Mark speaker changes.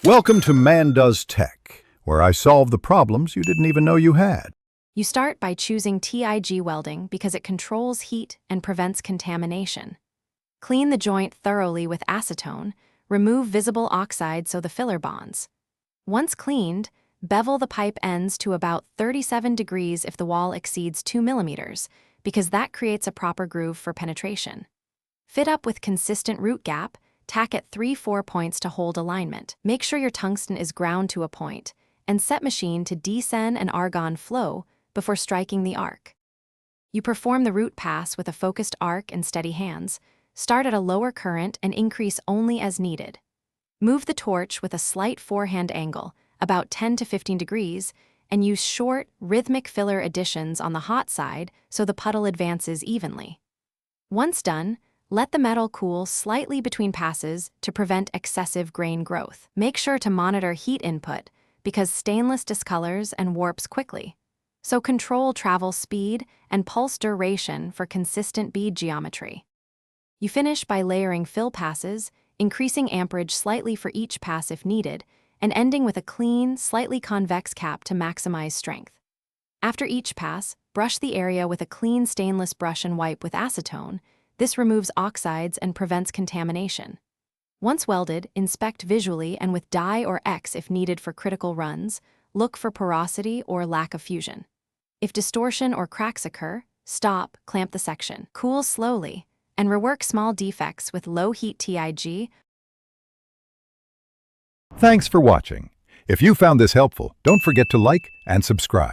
Speaker 1: Welcome to Man Does Tech, where I solve the problems you didn't even know you had.
Speaker 2: You start by choosing TIG welding because it controls heat and prevents contamination. Clean the joint thoroughly with acetone, remove visible oxide so the filler bonds. Once cleaned, bevel the pipe ends to about 37 degrees if the wall exceeds 2 millimeters, because that creates a proper groove for penetration. Fit up with consistent root gap, tack at 3-4 points to hold alignment. Make sure your tungsten is ground to a point, and set machine to descend and argon flow before striking the arc. You perform the root pass with a focused arc and steady hands. Start at a lower current and increase only as needed. Move the torch with a slight forehand angle, about 10 to 15 degrees, and use short, rhythmic filler additions on the hot side so the puddle advances evenly. Once done, let the metal cool slightly between passes to prevent excessive grain growth. Make sure to monitor heat input because stainless discolors and warps quickly. So control travel speed and pulse duration for consistent bead geometry. You finish by layering fill passes, increasing amperage slightly for each pass if needed, and ending with a clean, slightly convex cap to maximize strength. After each pass, brush the area with a clean stainless brush and wipe with acetone. This removes oxides and prevents contamination. Once welded, inspect visually and with dye or X if needed for critical runs. Look for porosity or lack of fusion. If distortion or cracks occur, stop, clamp the section. Cool slowly, and rework small defects with low-heat TIG.
Speaker 1: Thanks for watching. If you found this helpful, don't forget to like and subscribe.